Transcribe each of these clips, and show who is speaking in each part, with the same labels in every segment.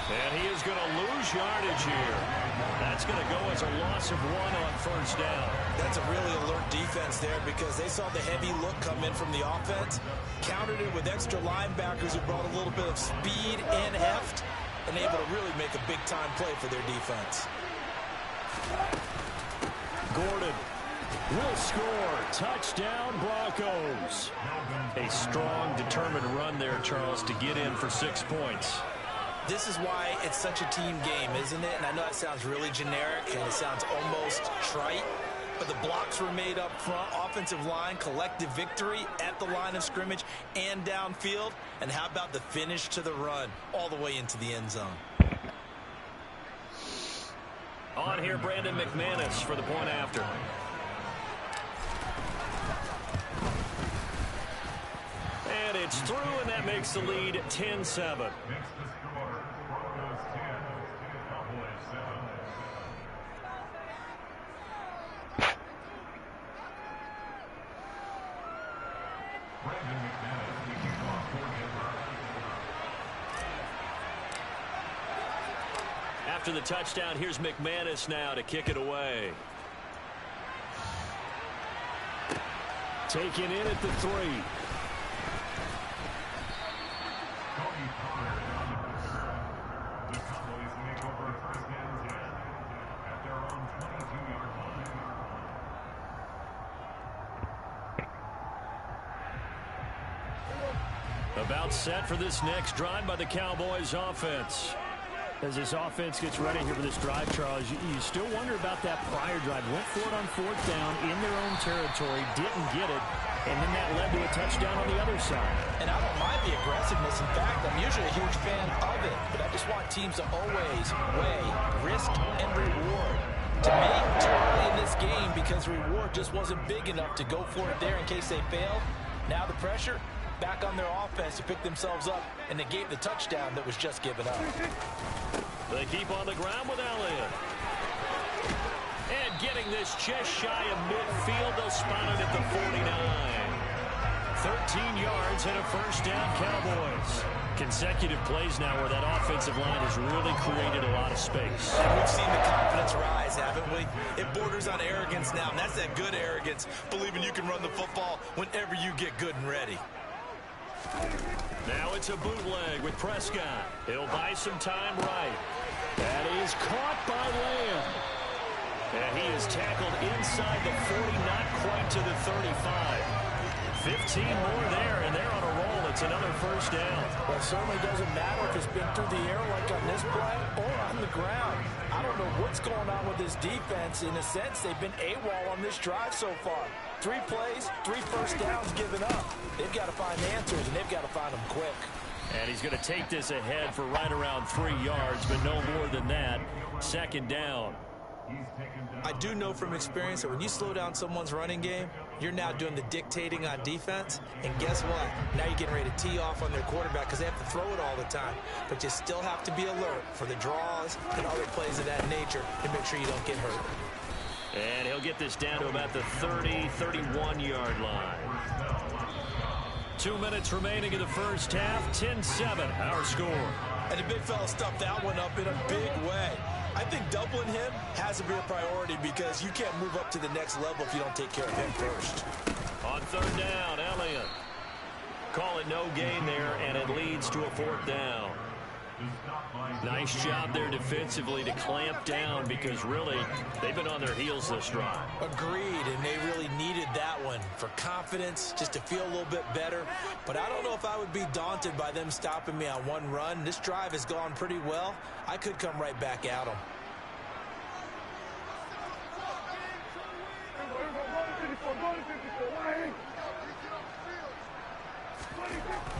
Speaker 1: And he is going to lose yardage here. That's going to go as a loss of 1 on first down.
Speaker 2: That's a really alert defense there because they saw the heavy look come in from the offense, countered it with extra linebackers who brought a little bit of speed and heft, and able to really make a big-time play for their defense.
Speaker 1: Gordon will score. Touchdown, Broncos. A strong, determined run there, Charles, to get in for 6 points.
Speaker 2: This is why it's such a team game, isn't it? And I know that sounds really generic and it sounds almost trite, but the blocks were made up front, offensive line, collective victory at the line of scrimmage and downfield. And how about the finish to the run all the way into the end zone?
Speaker 1: On here, Brandon McManus for the point after. And it's through, and that makes the lead 10-7. After the touchdown, here's McManus now to kick it away. Taken in at the 3. About set for this next drive by the Cowboys offense.
Speaker 3: As this offense gets ready here for this drive, Charles, you still wonder about that prior drive. Went for it on 4th down in their own territory, didn't get it, and then that led to a touchdown on the other side.
Speaker 2: And I don't mind the aggressiveness. In fact, I'm usually a huge fan of it, but I just want teams to always weigh risk and reward. To me, too early in this game because reward just wasn't big enough to go for it there in case they failed. Now the pressure back on their offense to pick themselves up, and they gave the touchdown that was just given up.
Speaker 1: They keep on the ground with Elliott. And getting this just shy of midfield, they'll spot it at the 49. 13 yards and a first down, Cowboys. Consecutive plays now where that offensive line has really created a lot of space.
Speaker 2: And we've seen the confidence rise, haven't we? It borders on arrogance now, and that's that good arrogance, believing you can run the football whenever you get good and ready.
Speaker 1: Now it's a bootleg with Prescott. He'll buy some time right. That is caught by Lamb. And he is tackled inside the 40, not quite to the 35. 15 more there, and they're on a roll. It's another first down.
Speaker 2: Well, it certainly doesn't matter if it's been through the air like on this play or on the ground. I don't know what's going on with this defense. In a sense, they've been AWOL on this drive so far. 3 plays, 3 first downs given up. They've got to find answers, and they've got to find them quick.
Speaker 1: And he's going to take this ahead for right around 3 yards, but no more than that. Second down.
Speaker 2: I do know from experience that when you slow down someone's running game, you're now doing the dictating on defense. And guess what? Now you're getting ready to tee off on their quarterback because they have to throw it all the time. But you still have to be alert for the draws and other plays of that nature to make sure you don't get hurt.
Speaker 1: And he'll get this down to about the 30, 31-yard line. 2 minutes remaining in the first half. 10-7, our score.
Speaker 2: And the big fella stuffed that one up in a big way. I think doubling him has to be a priority because you can't move up to the next level if you don't take care of him first.
Speaker 1: On 3rd down, Elliott. Call it no gain there, and it leads to a 4th down. Nice job there defensively to clamp down because really they've been on their heels this drive.
Speaker 2: Agreed, and they really needed that one for confidence, just to feel a little bit better. But I don't know if I would be daunted by them stopping me on one run. This drive has gone pretty well. I could come right back at them.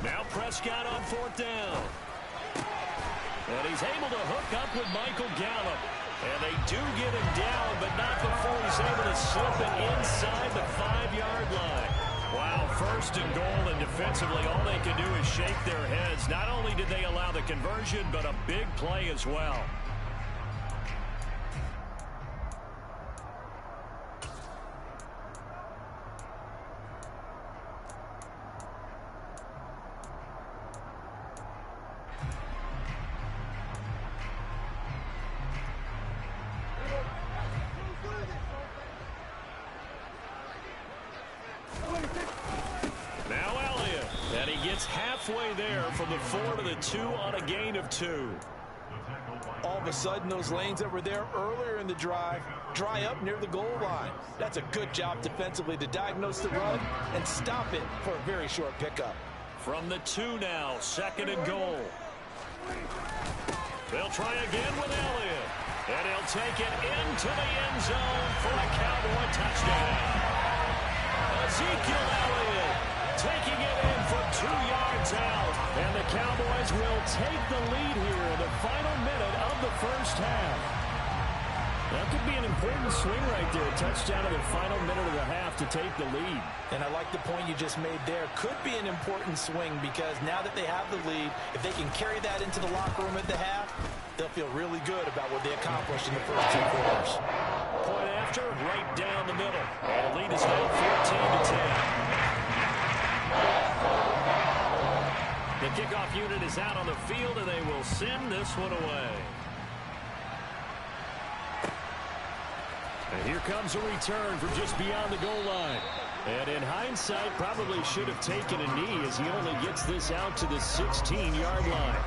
Speaker 1: Now Prescott on 4th down. And he's able to hook up with Michael Gallup. And they do get him down, but not before he's able to slip it inside the 5-yard line. Wow, 1st and goal, and defensively all they can do is shake their heads. Not only did they allow the conversion, but a big play as well. It's halfway there from the 4 to the 2 on a gain of 2.
Speaker 2: All of a sudden, those lanes that were there earlier in the drive dry up near the goal line. That's a good job defensively to diagnose the run and stop it for a very short pickup.
Speaker 1: From the 2 now, 2nd and goal. They'll try again with Elliott. And he'll take it into the end zone for a Cowboy touchdown. Ezekiel Elliott taking it in from 2 yards out. And the Cowboys will take the lead here in the final minute of the first half. That could be an important swing right there. Touchdown in the final minute of the half to take the lead.
Speaker 2: And I like the point you just made there. Could be an important swing because now that they have the lead, if they can carry that into the locker room at the half, they'll feel really good about what they accomplished in the first 2 quarters.
Speaker 1: Point after, right down the middle. And the lead is now 14 to 10. The kickoff unit is out on the field, and they will send this one away. And here comes a return from just beyond the goal line. And in hindsight, probably should have taken a knee as he only gets this out to the 16-yard line.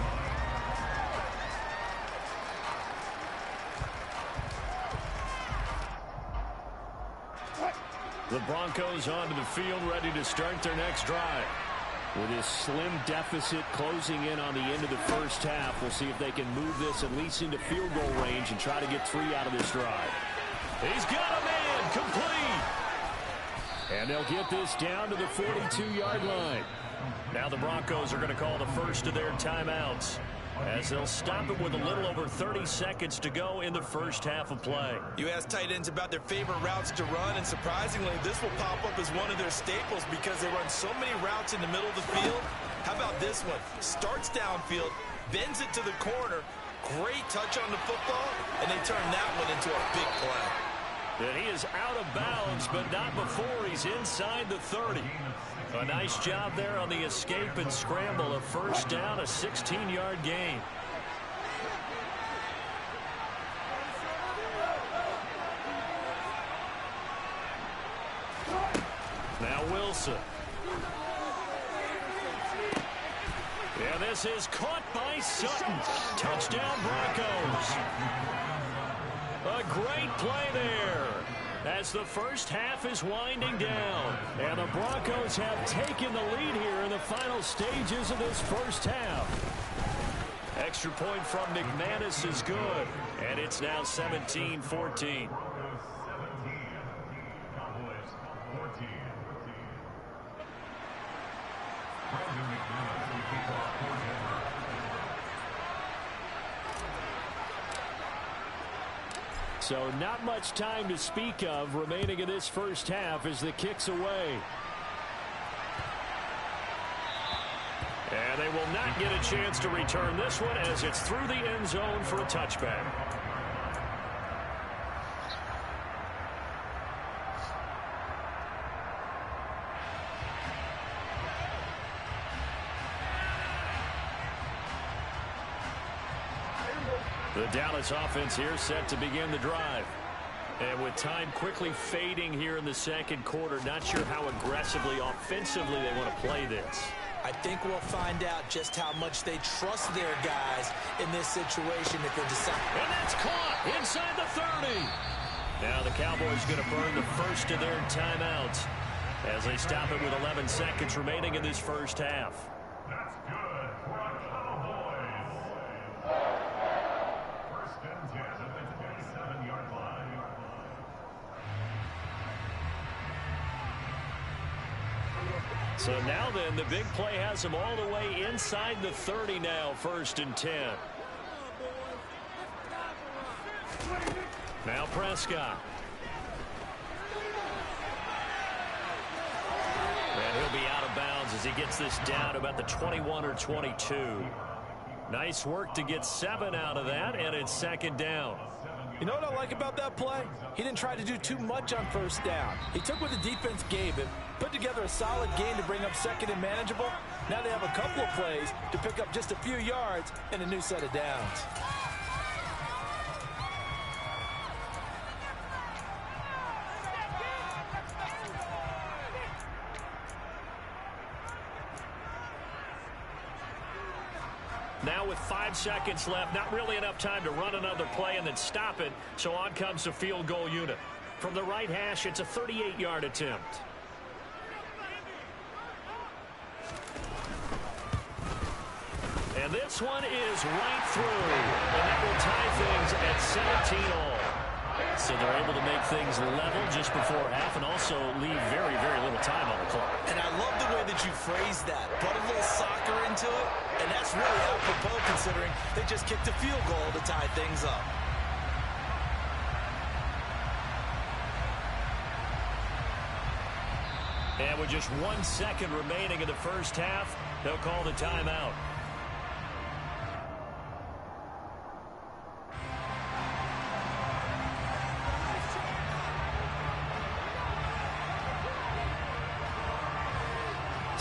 Speaker 1: The Broncos onto the field, ready to start their next drive. With his slim deficit closing in on the end of the first half, we'll see if they can move this at least into field goal range and try to get 3 out of this drive. He's got a man, complete. And they'll get this down to the 42-yard line. Now the Broncos are going to call the first of their timeouts, as they'll stop it with a little over 30 seconds to go in the first half of play.
Speaker 2: You ask tight ends about their favorite routes to run, and surprisingly, this will pop up as one of their staples because they run so many routes in the middle of the field. How about this one? Starts downfield, bends it to the corner, great touch on the football, and they turn that one into a big play.
Speaker 1: And he is out of bounds, but not before he's inside the 30. A nice job there on the escape and scramble. A first down, a 16-yard gain. Now Wilson. And this is caught by Sutton. Touchdown Broncos. A great play there as the first half is winding down. And the Broncos have taken the lead here in the final stages of this first half. Extra point from McManus is good. And it's now 17-14. So not much time to speak of remaining in this first half as the kick's away. And they will not get a chance to return this one as it's through the end zone for a touchback. The Dallas offense here set to begin the drive. And with time quickly fading here in the second quarter, not sure how aggressively, offensively they want to play this.
Speaker 2: I think we'll find out just how much they trust their guys in this situation if they decide.
Speaker 1: And that's caught inside the 30. Now the Cowboys going to burn the first of their timeouts as they stop it with 11 seconds remaining in this first half.
Speaker 4: That's good for a Cowboys. First and 10 at the 27-yard line.
Speaker 1: So now then, the big play has them all the way inside the 30 now, 1st and 10. Now Prescott. And he'll be out of bounds as he gets this down about the 21 or 22. Nice work to get 7 out of that, and it's 2nd down.
Speaker 2: You know what I like about that play? He didn't try to do too much on first down. He took what the defense gave him, put together a solid game to bring up 2nd and manageable. Now they have a couple of plays to pick up just a few yards and a new set of downs.
Speaker 1: 5 seconds left. Not really enough time to run another play and then stop it. So on comes the field goal unit. From the right hash, it's a 38-yard attempt. And this one is right through. And that will tie things at 17 all. So they're able to make things level just before half and also leave very, very little time on the clock.
Speaker 2: And I love the way that you phrased that. Put a little soccer into it, and that's really apropos considering they just kicked a field goal to tie things up.
Speaker 1: And with just 1 second remaining in the first half, they'll call the timeout.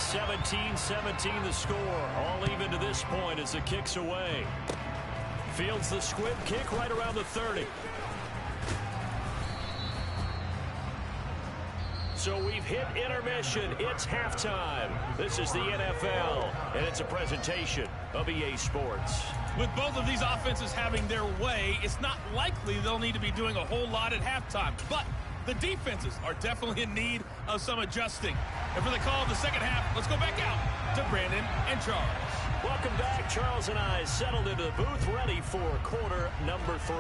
Speaker 1: (17-17) the score. All even to this point as the kick's away. Fields the squib kick right around the 30. So we've hit intermission. It's halftime. This is the NFL, and it's a presentation of EA Sports.
Speaker 5: With both of these offenses having their way, it's not likely they'll need to be doing a whole lot at halftime. But the defenses are definitely in need of some adjusting. And for the call of the second half, let's go back out to Brandon and Charles.
Speaker 1: Welcome back. Charles and I settled into the booth, ready for quarter number 3.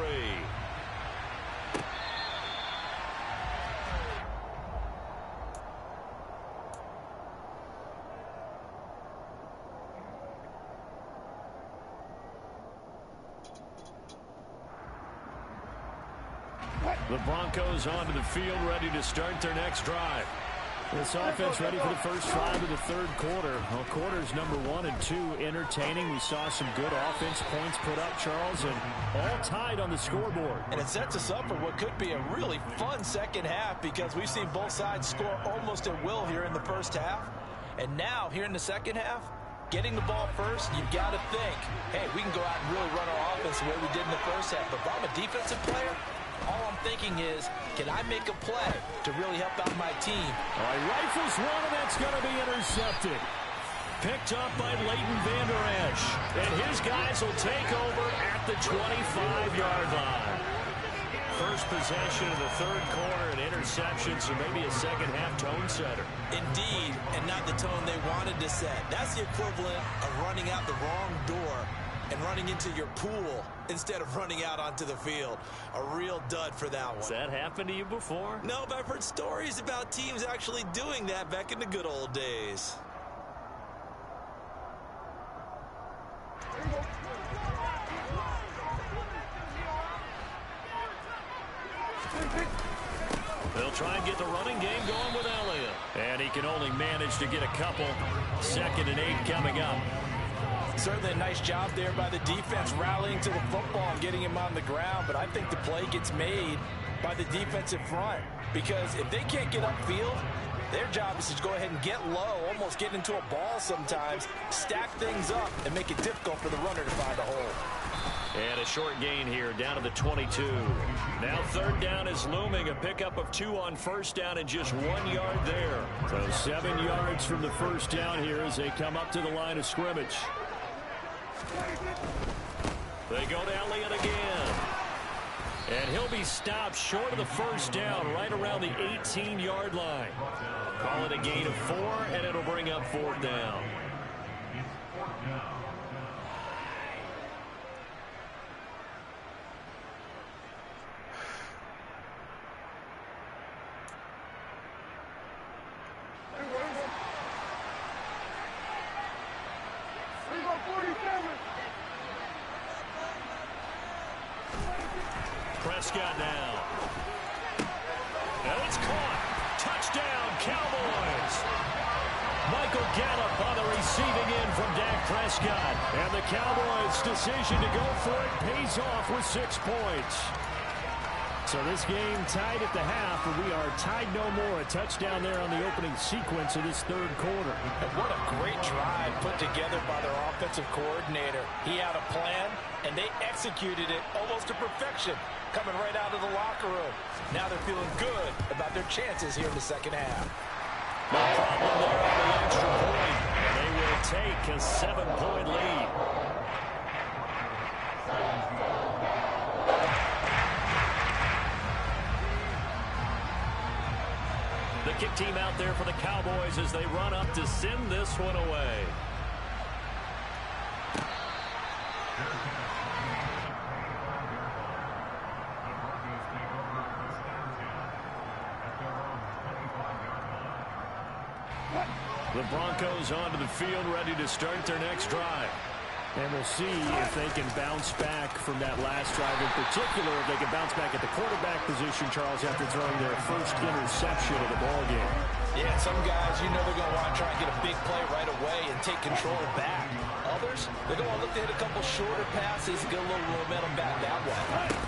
Speaker 1: The Broncos onto the field, ready to start their next drive. This offense ready for the first drive of the third quarter. Well, quarters number 1 and 2 entertaining. We saw some good offense points put up, Charles, and all tied on the scoreboard.
Speaker 2: And it sets us up for what could be a really fun second half because we've seen both sides score almost at will here in the first half. And now, here in the second half, getting the ball first, you've got to think, hey, we can go out and really run our offense the way we did in the first half. But if I'm a defensive player, all I'm thinking is, can I make a play to really help out my team?
Speaker 1: All right, rifles one, and that's going to be intercepted. Picked up by Leighton Vander Esch. And his guys will take over at the 25-yard line. First possession of the third quarter, an interception, so maybe a second-half tone setter.
Speaker 2: Indeed, and not the tone they wanted to set. That's the equivalent of running out the wrong door and running into your pool instead of running out onto the field. A real dud for that one.
Speaker 1: Has that happened to you before?
Speaker 2: No, but I've heard stories about teams actually doing that back in the good old days.
Speaker 1: They'll try and get the running game going with Elliott. And he can only manage to get a couple. 2nd and 8 coming up.
Speaker 2: Certainly a nice job there by the defense rallying to the football and getting him on the ground, but I think the play gets made by the defensive front because if they can't get upfield, their job is to go ahead and get low, almost get into a ball sometimes, stack things up, and make it difficult for the runner to find a hole.
Speaker 1: And a short gain here, down to the 22. Now 3rd down is looming, a pickup of 2 on first down and just 1 yard there. So 7 yards from the first down here as they come up to the line of scrimmage. They go to Elliott again. And he'll be stopped short of the first down, right around the 18-yard line. Call it a gain of 4, and it'll bring up 4th down. Prescott now. And it's caught. Touchdown, Cowboys. Michael Gallup on the receiving end from Dak Prescott. And the Cowboys' decision to go for it pays off with 6 points. So this game tied at the half, but we are tied no more. A touchdown there on the opening sequence of this third quarter.
Speaker 2: And what a great drive put together by their offensive coordinator. He had a plan, and they executed it almost to perfection, coming right out of the locker room. Now they're feeling good about their chances here in the second half.
Speaker 1: No problem there on the extra point. They will take a 7-point lead. kick team out there for the Cowboys as they run up to send this one away.
Speaker 3: The Broncos onto the field, ready to start their next drive. And we'll see if they can bounce back from that last drive. In particular, if they can bounce back at the quarterback position, Charles, after throwing their first interception of the ballgame.
Speaker 2: Yeah, some guys, you know they're going to want to try and get a big play right away and take control back. Others, they're going to want to look to hit a couple shorter passes and get a little momentum back that way.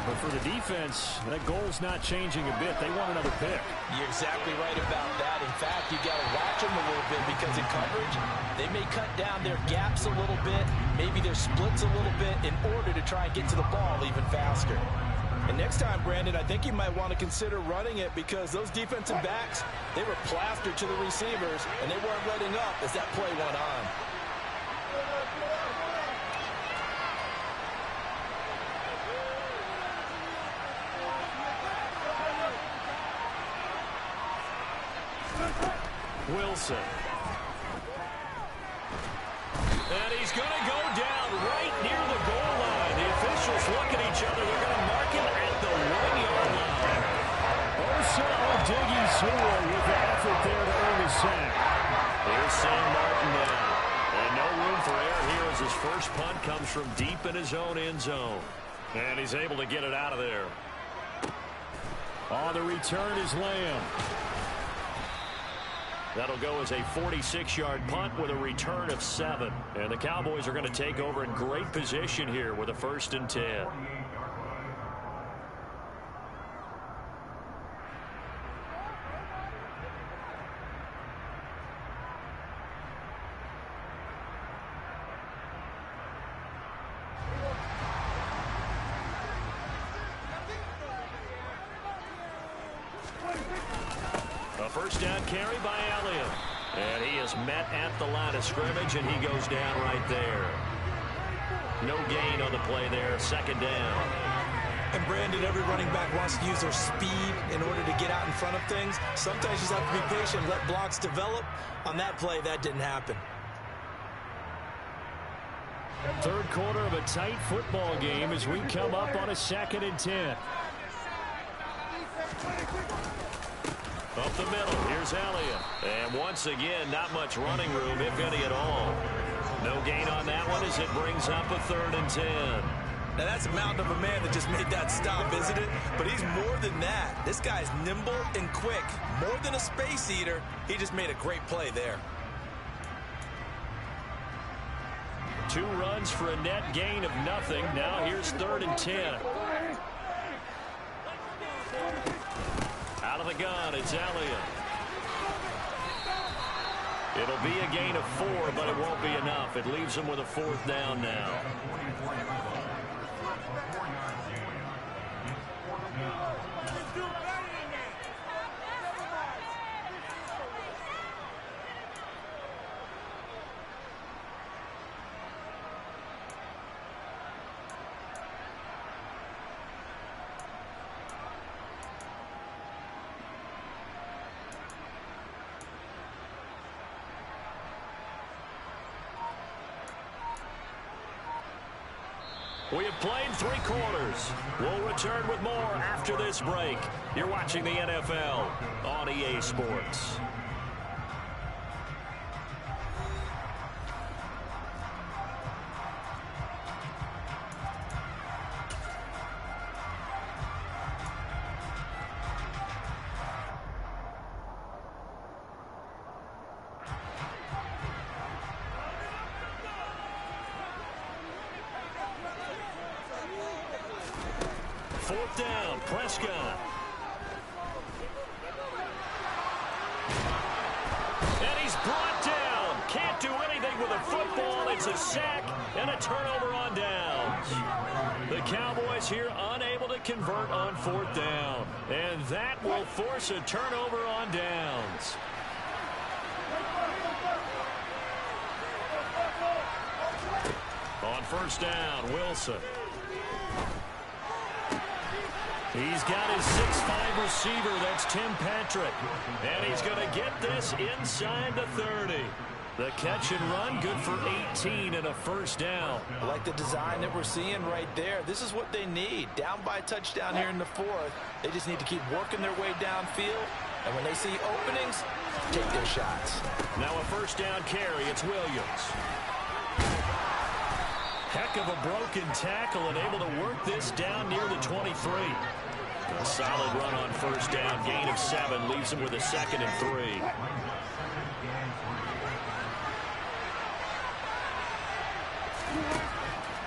Speaker 3: But for the defense, that goal's not changing a bit. They want another pick.
Speaker 2: You're exactly right about that. In fact, you got to watch them a little bit because in coverage, they may cut down their gaps a little bit, maybe their splits a little bit in order to try and get to the ball even faster. And next time, Brandon, I think you might want to consider running it because those defensive backs, they were plastered to the receivers, and they weren't letting up as that play went on.
Speaker 1: Wilson. And he's going to go down right near the goal line. The officials look at each other. They're going to mark him at the 1-yard line.
Speaker 3: Osa Odighizuwa with the effort there to earn his sack.
Speaker 1: Here's Sam Martin now. And no room for error here as his first punt comes from deep in his own end zone. And he's able to get it out of there.
Speaker 3: On the return is Lamb.
Speaker 1: That'll go as a 46-yard punt with a return of 7. And the Cowboys are going to take over in great position here with a 1st and 10. A first down carry by Elliott. And he is met at the line of scrimmage, and he goes down right there. No gain on the play there, 2nd down.
Speaker 2: And Brandon, every running back wants to use their speed in order to get out in front of things. Sometimes you just have to be patient, let blocks develop. On that play, that didn't happen.
Speaker 3: Third quarter of a tight football game as we come up on a 2nd and 10.
Speaker 1: Up the middle, here's Elliott. And once again, not much running room, if any at all. No gain on that one as it brings up a 3rd and 10.
Speaker 2: Now that's a mountain of a man that just made that stop, isn't it? But he's more than that. This guy's nimble and quick. More than a space eater, he just made a great play there.
Speaker 3: 2 runs for a net gain of nothing. Now here's 3rd and 10.
Speaker 1: Out of the gun, it's Elliott. It'll be a gain of 4, but it won't be enough. It leaves him with a 4th down now. We have played 3 quarters. We'll return with more after this break. You're watching the NFL on EA Sports. Fourth down, Prescott. And he's brought down. Can't do anything with a football. It's a sack and a turnover on downs. The Cowboys here unable to convert on 4th down. And that will force a turnover on downs. On 1st down, Wilson. He's got his 6'5" receiver. That's Tim Patrick. And he's going to get this inside the 30. The catch and run, good for 18 and a first down.
Speaker 2: I like the design that we're seeing right there. This is what they need. Down by a touchdown here in the fourth. They just need to keep working their way downfield. And when they see openings, take their shots.
Speaker 1: Now a first down carry. It's Williams. Heck of a broken tackle and able to work this down near the 23. A solid run on first down. Gain of 7 leaves him with a 2nd and 3.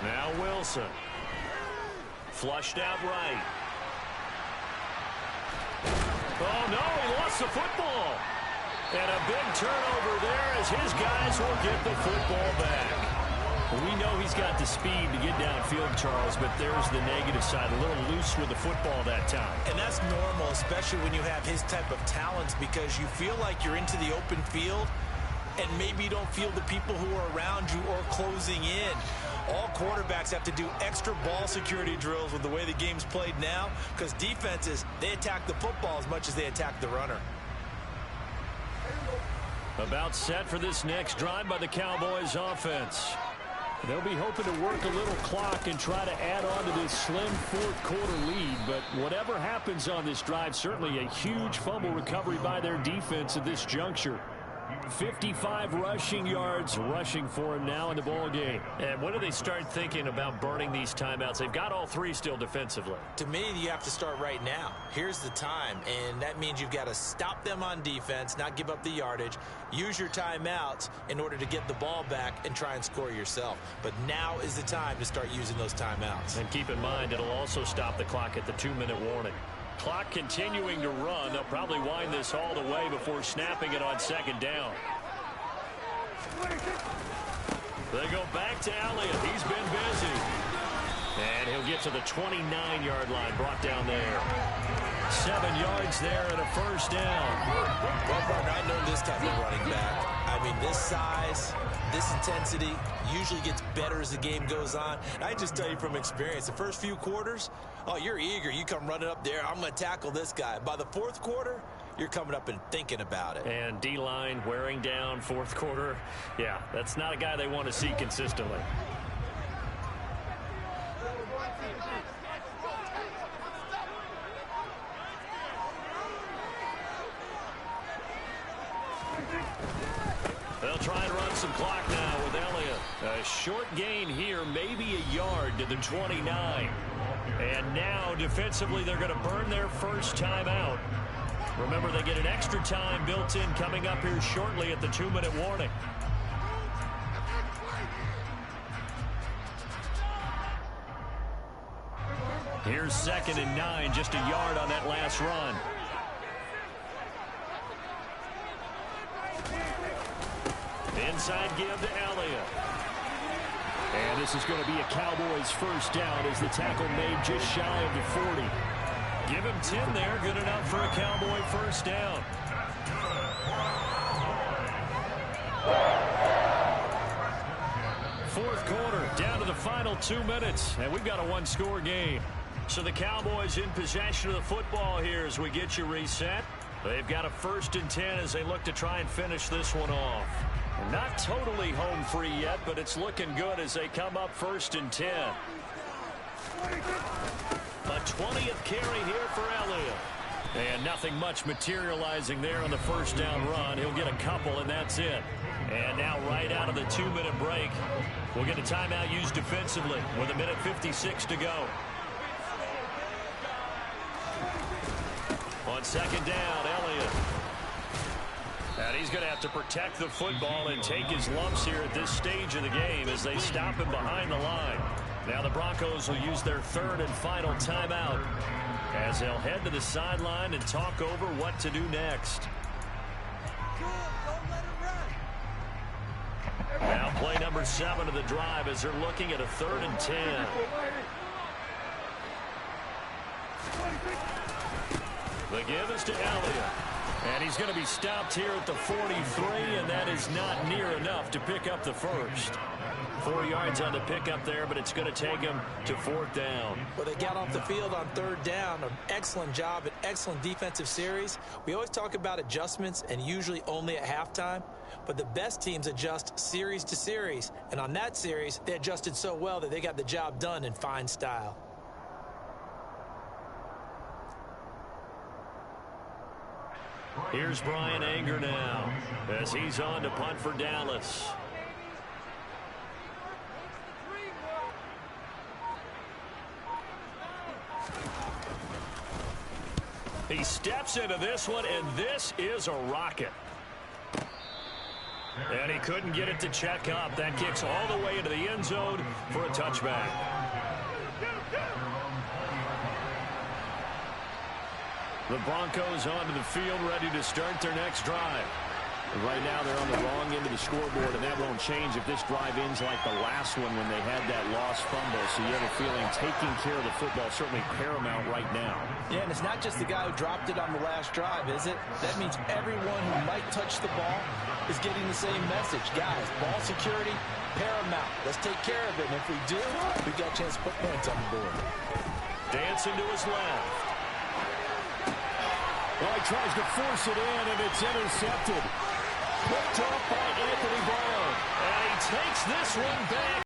Speaker 1: Now Wilson. Flushed out right. Oh, no, he lost the football. And a big turnover there as his guys will get the football back. We know he's got the speed to get downfield, Charles, but there's the negative side. A little loose with the football that time.
Speaker 2: And that's normal, especially when you have his type of talents, because you feel like you're into the open field and maybe you don't feel the people who are around you or closing in. All quarterbacks have to do extra ball security drills with the way the game's played now, because defenses, they attack the football as much as they attack the runner.
Speaker 1: About set for this next drive by the Cowboys offense. They'll be hoping to work a little clock and try to add on to this slim fourth-quarter lead. But whatever happens on this drive, certainly a huge fumble recovery by their defense at this juncture. 55 rushing yards rushing for him now in the ball game. And when do they start thinking about burning these timeouts? They've got all 3 still defensively.
Speaker 2: To me, you have to start right now. Here's the time, and that means you've got to stop them on defense, not give up the yardage, use your timeouts in order to get the ball back and try and score yourself. But now is the time to start using those timeouts.
Speaker 1: And keep in mind, it'll also stop the clock at the 2-minute warning. Clock continuing to run. They'll probably wind this all the way before snapping it on 2nd down. They go back to Elliott. He's been busy. And he'll get to the 29-yard line, brought down there. 7 yards there and a first down.
Speaker 2: Well, partner, I know this type of running back. I mean, this size, this intensity usually gets better as the game goes on. And I just tell you from experience, the first few quarters, oh, you're eager. You come running up there. I'm going to tackle this guy. By the fourth quarter, you're coming up and thinking about it.
Speaker 1: And D-line wearing down fourth quarter. Yeah, that's not a guy they want to see consistently. They'll try and run some clock now with Elliott. A short gain here, maybe a yard to the 29. And now defensively they're going to burn their first time out. Remember, they get an extra time built in coming up here shortly at the 2-minute warning. Here's 2nd and 9, just a yard on that last run. Inside give to Elliott. And this is going to be a Cowboys first down as the tackle made just shy of the 40. Give him 10 there, good enough for a Cowboy first down. Fourth quarter, down to the final 2 minutes, and we've got a one-score game. So the Cowboys in possession of the football here as we get you reset. They've got a 1st and 10 as they look to try and finish this one off. Not totally home free yet, but it's looking good as they come up 1st and 10. A 20th carry here for Elliott. And nothing much materializing there on the first down run. He'll get a couple, and that's it. And now right out of the 2-minute break, we'll get a timeout used defensively with 1:56 to go. On 2nd down, Elliott. And he's going to have to protect the football and take his lumps here at this stage of the game as they stop him behind the line. Now the Broncos will use their 3rd and final timeout as they'll head to the sideline and talk over what to do next. Now play number 7 of the drive as they're looking at a 3rd and 10. The give is to Elliott. And he's going to be stopped here at the 43, and that is not near enough to pick up the first. 4 yards on the pickup there, but it's going to take him to 4th down.
Speaker 2: Well, they got off the field on 3rd down. An excellent job, an excellent defensive series. We always talk about adjustments and usually only at halftime, but the best teams adjust series to series. And on that series, they adjusted so well that they got the job done in fine style.
Speaker 1: Here's Brian Anger now as he's on to punt for Dallas. He steps into this one, and this is a rocket. And he couldn't get it to check up. That kicks all the way into the end zone for a touchback. The Broncos onto the field, ready to start their next drive. Right now, they're on the wrong end of the scoreboard, and that won't change if this drive ends like the last one when they had that lost fumble. So you have a feeling taking care of the football is certainly paramount right now.
Speaker 2: Yeah, and it's not just the guy who dropped it on the last drive, is it? That means everyone who might touch the ball is getting the same message. Guys, ball security, paramount. Let's take care of it, and if we do, we've got a chance to put points on the board.
Speaker 1: Dancing to his left.
Speaker 3: Well, he tries to force it in, and it's intercepted. Picked off by Anthony Barr.
Speaker 1: And he takes this one back.